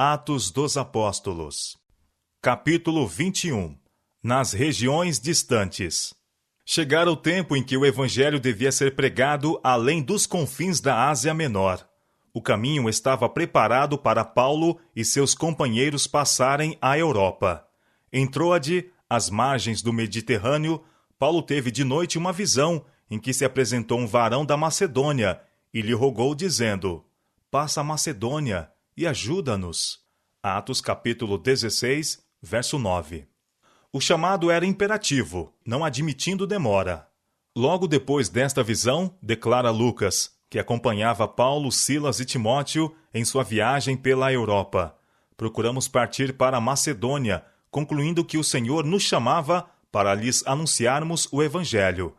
Atos dos Apóstolos. Capítulo 21. Nas regiões distantes. Chegara o tempo em que o evangelho devia ser pregado além dos confins da Ásia Menor. O caminho estava preparado para Paulo e seus companheiros passarem à Europa. Em Troade, às margens do Mediterrâneo, Paulo teve de noite uma visão em que se apresentou um varão da Macedônia e lhe rogou dizendo: passa a Macedônia e ajuda-nos. Atos capítulo 16, verso 9. O chamado era imperativo, não admitindo demora. Logo depois desta visão, declara Lucas, que acompanhava Paulo, Silas e Timóteo em sua viagem pela Europa. Procuramos partir para a Macedônia, concluindo que o Senhor nos chamava para lhes anunciarmos o Evangelho.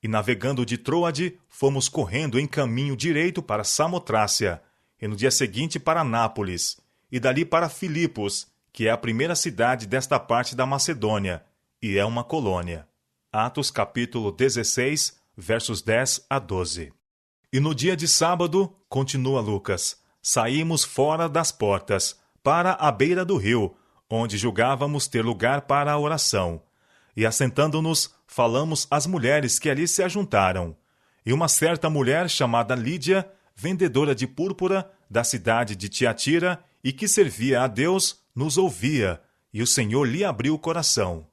E navegando de Troade, fomos correndo em caminho direito para Samotrácia, e no dia seguinte para Nápoles, e dali para Filipos, que é a primeira cidade desta parte da Macedônia, e é uma colônia. Atos capítulo 16, versos 10 a 12. E no dia de sábado, continua Lucas, saímos fora das portas, para a beira do rio, onde julgávamos ter lugar para a oração. E assentando-nos, falamos às mulheres que ali se ajuntaram. E uma certa mulher chamada Lídia, vendedora de púrpura, da cidade de Tiatira, e que servia a Deus, nos ouvia, e o Senhor lhe abriu o coração.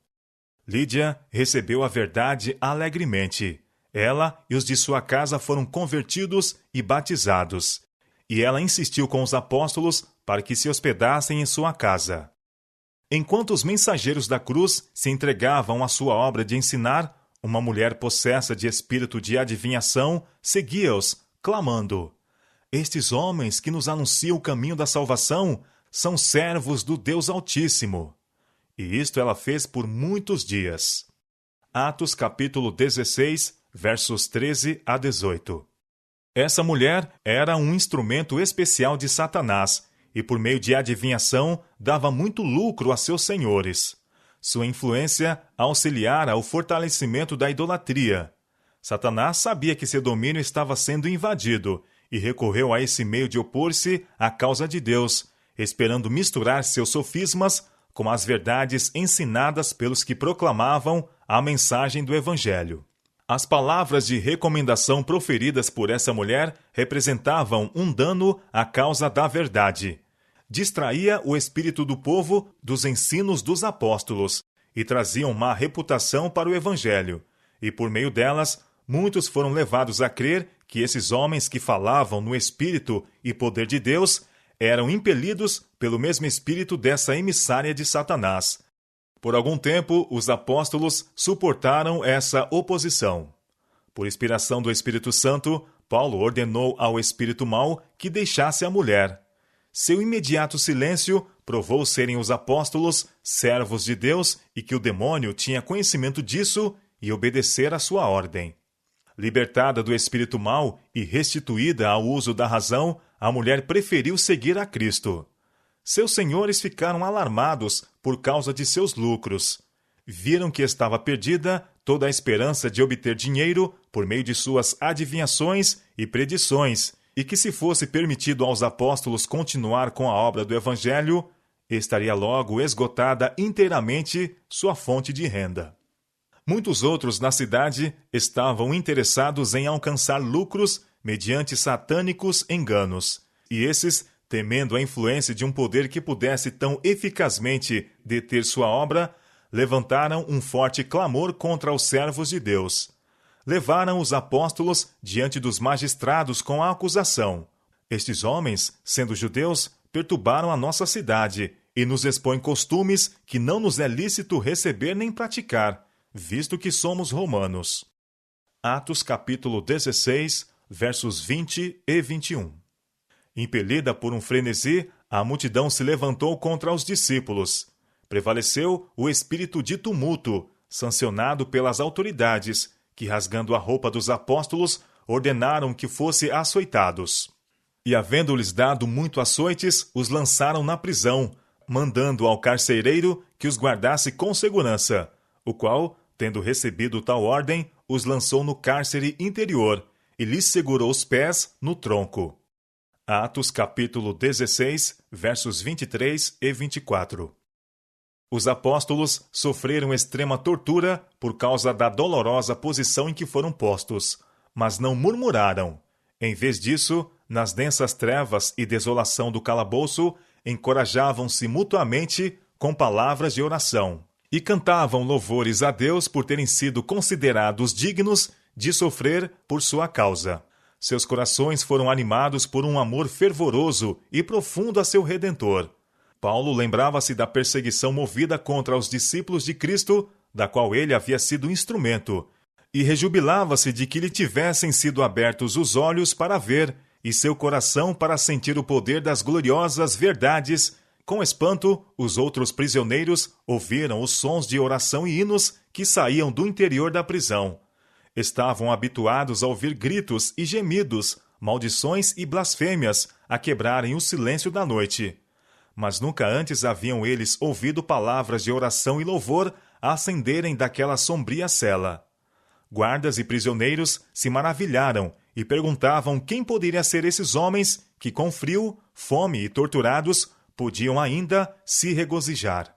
Lídia recebeu a verdade alegremente. Ela e os de sua casa foram convertidos e batizados. E ela insistiu com os apóstolos para que se hospedassem em sua casa. Enquanto os mensageiros da cruz se entregavam à sua obra de ensinar, uma mulher possessa de espírito de adivinhação seguia-os, clamando: estes homens que nos anunciam o caminho da salvação são servos do Deus Altíssimo. E isto ela fez por muitos dias. Atos capítulo 16, versos 13 a 18. Essa mulher era um instrumento especial de Satanás, e por meio de adivinhação dava muito lucro a seus senhores. Sua influência auxiliara o fortalecimento da idolatria. Satanás sabia que seu domínio estava sendo invadido e recorreu a esse meio de opor-se à causa de Deus, esperando misturar seus sofismas com as verdades ensinadas pelos que proclamavam a mensagem do Evangelho. As palavras de recomendação proferidas por essa mulher representavam um dano à causa da verdade. Distraía o espírito do povo dos ensinos dos apóstolos e traziam má reputação para o Evangelho, e por meio delas, muitos foram levados a crer que esses homens que falavam no Espírito e poder de Deus eram impelidos pelo mesmo espírito dessa emissária de Satanás. Por algum tempo, os apóstolos suportaram essa oposição. Por inspiração do Espírito Santo, Paulo ordenou ao espírito mau que deixasse a mulher. Seu imediato silêncio provou serem os apóstolos servos de Deus e que o demônio tinha conhecimento disso e obedecer à sua ordem. Libertada do espírito mau e restituída ao uso da razão, a mulher preferiu seguir a Cristo. Seus senhores ficaram alarmados por causa de seus lucros. Viram que estava perdida toda a esperança de obter dinheiro por meio de suas adivinhações e predições, e que se fosse permitido aos apóstolos continuar com a obra do Evangelho, estaria logo esgotada inteiramente sua fonte de renda. Muitos outros na cidade estavam interessados em alcançar lucros mediante satânicos enganos, e esses, temendo a influência de um poder que pudesse tão eficazmente deter sua obra, levantaram um forte clamor contra os servos de Deus. Levaram os apóstolos diante dos magistrados com a acusação: estes homens, sendo judeus, perturbaram a nossa cidade e nos expõem costumes que não nos é lícito receber nem praticar, visto que somos romanos. Atos capítulo 16, versos 20 e 21. Impelida por um frenesi, a multidão se levantou contra os discípulos. Prevaleceu o espírito de tumulto, sancionado pelas autoridades, que, rasgando a roupa dos apóstolos, ordenaram que fossem açoitados. E, havendo-lhes dado muito açoites, os lançaram na prisão, mandando ao carcereiro que os guardasse com segurança, o qual, tendo recebido tal ordem, os lançou no cárcere interior e lhes segurou os pés no tronco. Atos capítulo 16, versos 23 e 24. Os apóstolos sofreram extrema tortura por causa da dolorosa posição em que foram postos, mas não murmuraram. Em vez disso, nas densas trevas e desolação do calabouço, encorajavam-se mutuamente com palavras de oração e cantavam louvores a Deus por terem sido considerados dignos de sofrer por sua causa. Seus corações foram animados por um amor fervoroso e profundo a seu Redentor. Paulo lembrava-se da perseguição movida contra os discípulos de Cristo, da qual ele havia sido instrumento, e rejubilava-se de que lhe tivessem sido abertos os olhos para ver e seu coração para sentir o poder das gloriosas verdades. Com espanto, os outros prisioneiros ouviram os sons de oração e hinos que saíam do interior da prisão. Estavam habituados a ouvir gritos e gemidos, maldições e blasfêmias a quebrarem o silêncio da noite. Mas nunca antes haviam eles ouvido palavras de oração e louvor a ascenderem daquela sombria cela. Guardas e prisioneiros se maravilharam e perguntavam quem poderia ser esses homens que, com frio, fome e torturados, podiam ainda se regozijar.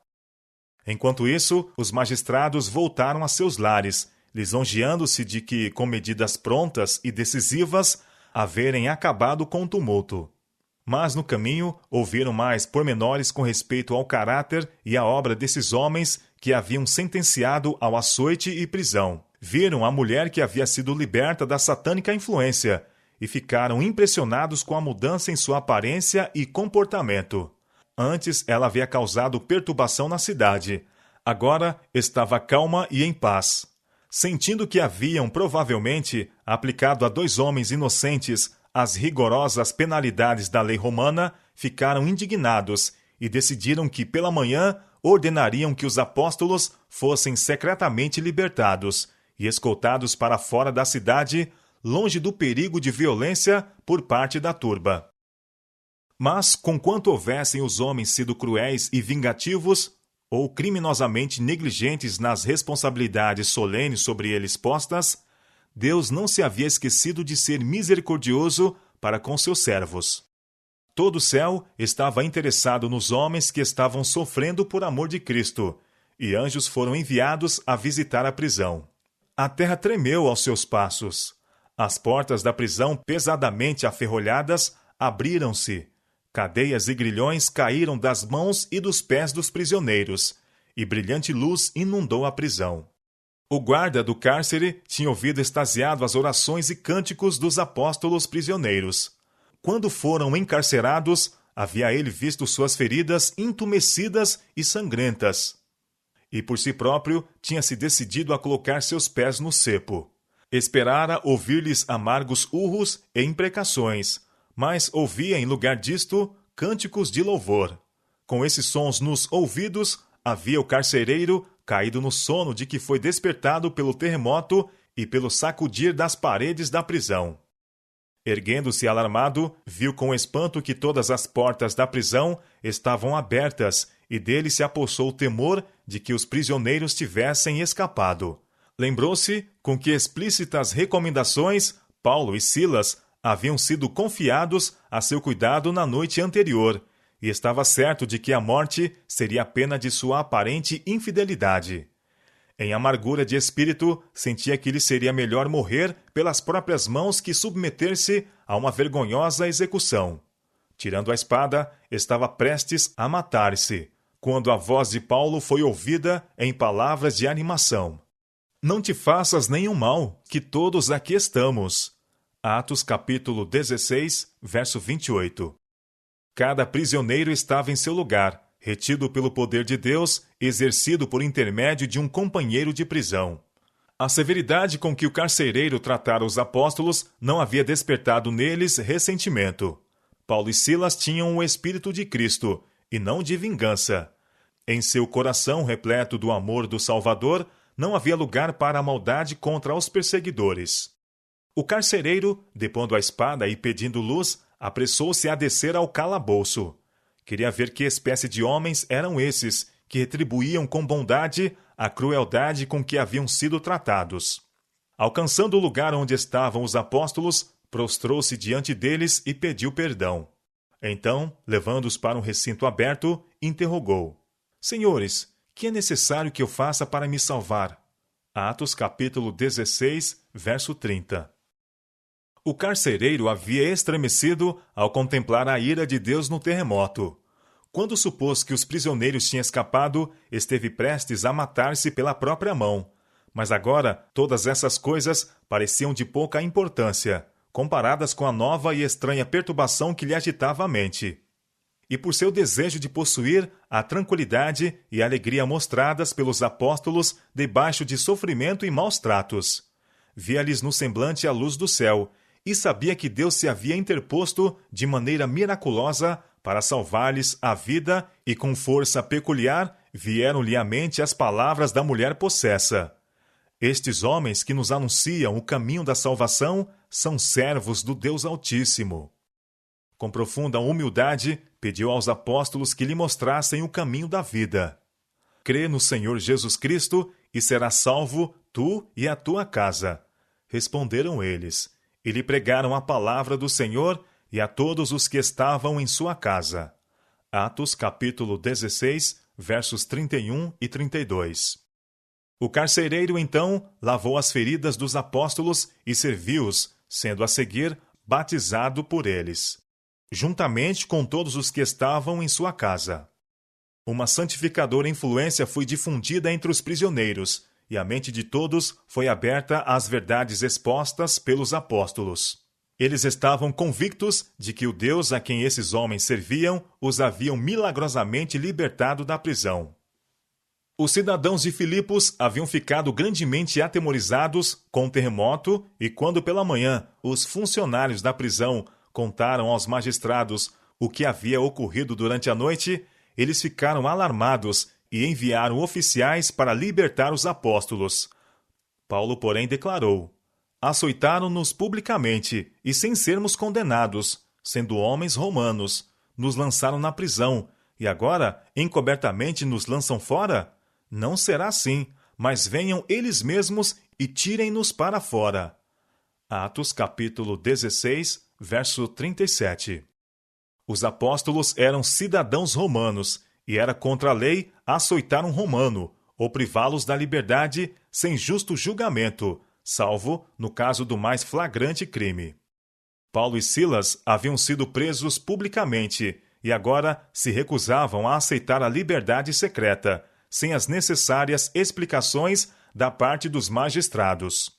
Enquanto isso, os magistrados voltaram a seus lares, lisonjeando-se de que, com medidas prontas e decisivas, haverem acabado com o tumulto. Mas no caminho ouviram mais pormenores com respeito ao caráter e à obra desses homens que haviam sentenciado ao açoite e prisão. Viram a mulher que havia sido liberta da satânica influência e ficaram impressionados com a mudança em sua aparência e comportamento. Antes ela havia causado perturbação na cidade. Agora estava calma e em paz. Sentindo que haviam provavelmente aplicado a 2 homens inocentes as rigorosas penalidades da lei romana, ficaram indignados e decidiram que pela manhã ordenariam que os apóstolos fossem secretamente libertados e escoltados para fora da cidade, longe do perigo de violência por parte da turba. Mas, conquanto houvessem os homens sido cruéis e vingativos, ou criminosamente negligentes nas responsabilidades solenes sobre eles postas, Deus não se havia esquecido de ser misericordioso para com seus servos. Todo o céu estava interessado nos homens que estavam sofrendo por amor de Cristo, e anjos foram enviados a visitar a prisão. A terra tremeu aos seus passos. As portas da prisão, pesadamente aferrolhadas, abriram-se. Cadeias e grilhões caíram das mãos e dos pés dos prisioneiros, e brilhante luz inundou a prisão. O guarda do cárcere tinha ouvido extasiado as orações e cânticos dos apóstolos prisioneiros. Quando foram encarcerados, havia ele visto suas feridas entumecidas e sangrentas. E por si próprio tinha se decidido a colocar seus pés no cepo. Esperara ouvir-lhes amargos urros e imprecações, mas ouvia em lugar disto cânticos de louvor. Com esses sons nos ouvidos, havia o carcereiro caído no sono de que foi despertado pelo terremoto e pelo sacudir das paredes da prisão. Erguendo-se alarmado, viu com espanto que todas as portas da prisão estavam abertas e dele se apossou o temor de que os prisioneiros tivessem escapado. Lembrou-se com que explícitas recomendações Paulo e Silas haviam sido confiados a seu cuidado na noite anterior, e estava certo de que a morte seria a pena de sua aparente infidelidade. Em amargura de espírito, sentia que lhe seria melhor morrer pelas próprias mãos que submeter-se a uma vergonhosa execução. Tirando a espada, estava prestes a matar-se, quando a voz de Paulo foi ouvida em palavras de animação. Não te faças nenhum mal, que todos aqui estamos. Atos capítulo 16, verso 28. Cada prisioneiro estava em seu lugar, retido pelo poder de Deus, exercido por intermédio de um companheiro de prisão. A severidade com que o carcereiro tratara os apóstolos não havia despertado neles ressentimento. Paulo e Silas tinham o espírito de Cristo, e não de vingança. Em seu coração repleto do amor do Salvador, não havia lugar para a maldade contra os perseguidores. O carcereiro, depondo a espada e pedindo luz, apressou-se a descer ao calabouço. Queria ver que espécie de homens eram esses, que retribuíam com bondade a crueldade com que haviam sido tratados. Alcançando o lugar onde estavam os apóstolos, prostrou-se diante deles e pediu perdão. Então, levando-os para um recinto aberto, interrogou: Senhores, que é necessário que eu faça para me salvar? Atos capítulo 16, verso 30. O carcereiro havia estremecido ao contemplar a ira de Deus no terremoto. Quando supôs que os prisioneiros tinham escapado, esteve prestes a matar-se pela própria mão. Mas agora, todas essas coisas pareciam de pouca importância, comparadas com a nova e estranha perturbação que lhe agitava a mente. E por seu desejo de possuir a tranquilidade e a alegria mostradas pelos apóstolos debaixo de sofrimento e maus tratos. Via-lhes no semblante a luz do céu, e sabia que Deus se havia interposto de maneira miraculosa para salvar-lhes a vida, e com força peculiar vieram-lhe à mente as palavras da mulher possessa. Estes homens que nos anunciam o caminho da salvação são servos do Deus Altíssimo. Com profunda humildade, pediu aos apóstolos que lhe mostrassem o caminho da vida. Crê no Senhor Jesus Cristo e serás salvo, tu e a tua casa. Responderam eles, e lhe pregaram a palavra do Senhor e a todos os que estavam em sua casa. Atos capítulo 16, versos 31 e 32. O carcereiro, então, lavou as feridas dos apóstolos e serviu-os, sendo a seguir batizado por eles, juntamente com todos os que estavam em sua casa. Uma santificadora influência foi difundida entre os prisioneiros, e a mente de todos foi aberta às verdades expostas pelos apóstolos. Eles estavam convictos de que o Deus a quem esses homens serviam os haviam milagrosamente libertado da prisão. Os cidadãos de Filipos haviam ficado grandemente atemorizados com o terremoto e quando pela manhã os funcionários da prisão contaram aos magistrados o que havia ocorrido durante a noite, eles ficaram alarmados e enviaram oficiais para libertar os apóstolos. Paulo, porém, declarou: Açoitaram-nos publicamente e sem sermos condenados, sendo homens romanos, nos lançaram na prisão e agora encobertamente nos lançam fora? Não será assim, mas venham eles mesmos e tirem-nos para fora. Atos capítulo 16, verso 37. Os apóstolos eram cidadãos romanos, e era contra a lei açoitar um romano, ou privá-los da liberdade sem justo julgamento, salvo no caso do mais flagrante crime. Paulo e Silas haviam sido presos publicamente, e agora se recusavam a aceitar a liberdade secreta, sem as necessárias explicações da parte dos magistrados.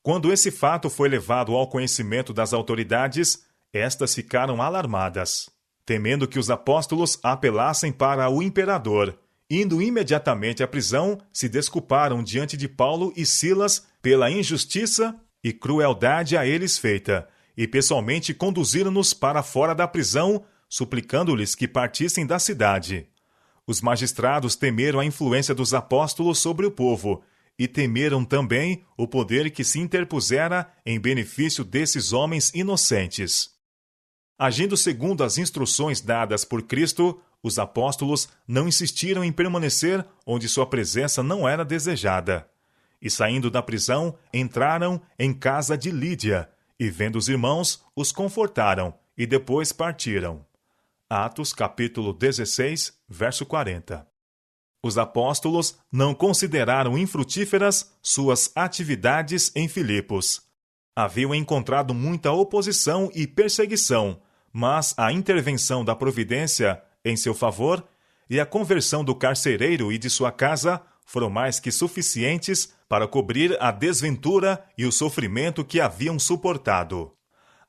Quando esse fato foi levado ao conhecimento das autoridades, estas ficaram alarmadas, temendo que os apóstolos apelassem para o imperador. Indo imediatamente à prisão, se desculparam diante de Paulo e Silas pela injustiça e crueldade a eles feita, e pessoalmente conduziram-nos para fora da prisão, suplicando-lhes que partissem da cidade. Os magistrados temeram a influência dos apóstolos sobre o povo, e temeram também o poder que se interpusera em benefício desses homens inocentes. Agindo segundo as instruções dadas por Cristo, os apóstolos não insistiram em permanecer onde sua presença não era desejada. E saindo da prisão, entraram em casa de Lídia, e vendo os irmãos, os confortaram, e depois partiram. Atos capítulo 16, verso 40. Os apóstolos não consideraram infrutíferas suas atividades em Filipos. Haviam encontrado muita oposição e perseguição, mas a intervenção da providência em seu favor e a conversão do carcereiro e de sua casa foram mais que suficientes para cobrir a desventura e o sofrimento que haviam suportado.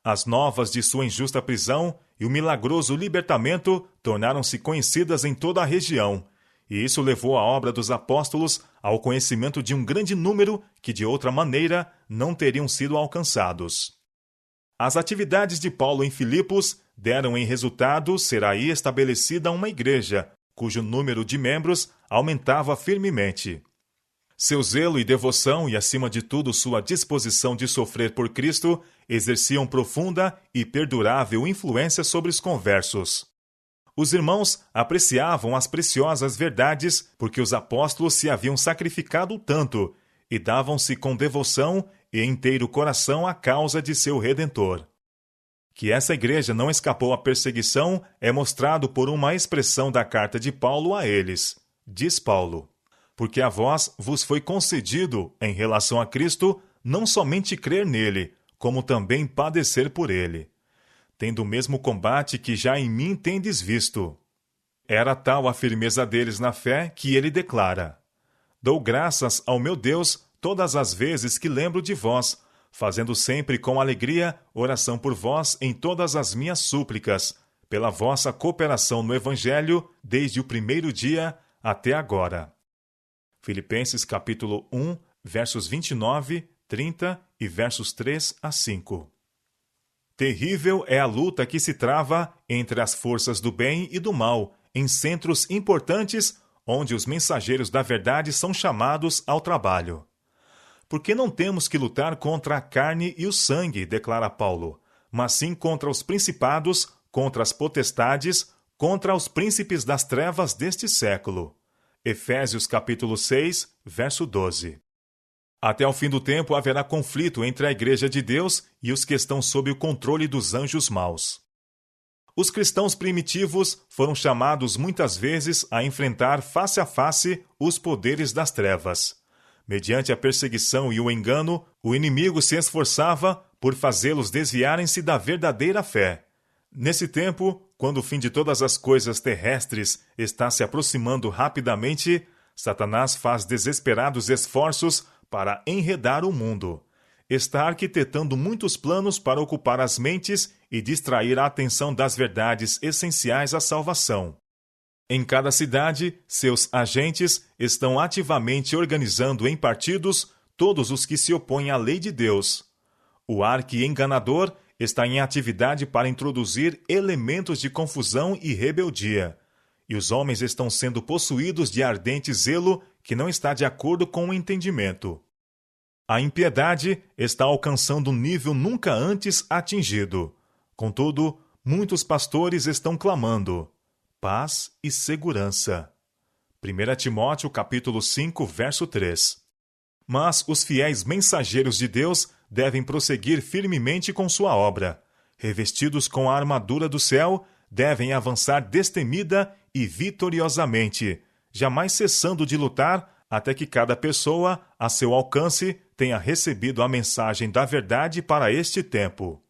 As novas de sua injusta prisão e o milagroso libertamento tornaram-se conhecidas em toda a região, e isso levou a obra dos apóstolos ao conhecimento de um grande número que de outra maneira não teriam sido alcançados. As atividades de Paulo em Filipos deram em resultado ser aí estabelecida uma igreja, cujo número de membros aumentava firmemente. Seu zelo e devoção e, acima de tudo, sua disposição de sofrer por Cristo exerciam profunda e perdurável influência sobre os conversos. Os irmãos apreciavam as preciosas verdades porque os apóstolos se haviam sacrificado tanto e davam-se com devoção e inteiro coração à causa de seu Redentor. Que essa igreja não escapou à perseguição é mostrado por uma expressão da carta de Paulo a eles. Diz Paulo: porque a vós vos foi concedido, em relação a Cristo, não somente crer nele, como também padecer por ele. Tendo o mesmo combate que já em mim tendes visto. Era tal a firmeza deles na fé que ele declara: dou graças ao meu Deus todas as vezes que lembro de vós, fazendo sempre com alegria oração por vós em todas as minhas súplicas, pela vossa cooperação no Evangelho, desde o primeiro dia até agora. Filipenses capítulo 1, versos 29, 30 e versos 3 a 5. Terrível é a luta que se trava entre as forças do bem e do mal, em centros importantes onde os mensageiros da verdade são chamados ao trabalho. Porque não temos que lutar contra a carne e o sangue, declara Paulo, mas sim contra os principados, contra as potestades, contra os príncipes das trevas deste século. Efésios capítulo 6, verso 12. Até o fim do tempo haverá conflito entre a Igreja de Deus e os que estão sob o controle dos anjos maus. Os cristãos primitivos foram chamados muitas vezes a enfrentar face a face os poderes das trevas. Mediante a perseguição e o engano, o inimigo se esforçava por fazê-los desviarem-se da verdadeira fé. Nesse tempo, quando o fim de todas as coisas terrestres está se aproximando rapidamente, Satanás faz desesperados esforços para enredar o mundo. Está arquitetando muitos planos para ocupar as mentes e distrair a atenção das verdades essenciais à salvação. Em cada cidade, seus agentes estão ativamente organizando em partidos todos os que se opõem à lei de Deus. O arqui-enganador está em atividade para introduzir elementos de confusão e rebeldia, e os homens estão sendo possuídos de ardente zelo que não está de acordo com o entendimento. A impiedade está alcançando um nível nunca antes atingido. Contudo, muitos pastores estão clamando: paz e segurança. 1 Timóteo capítulo 5, verso 3. Mas os fiéis mensageiros de Deus devem prosseguir firmemente com sua obra. Revestidos com a armadura do céu, devem avançar destemida e vitoriosamente, jamais cessando de lutar até que cada pessoa, a seu alcance, tenha recebido a mensagem da verdade para este tempo.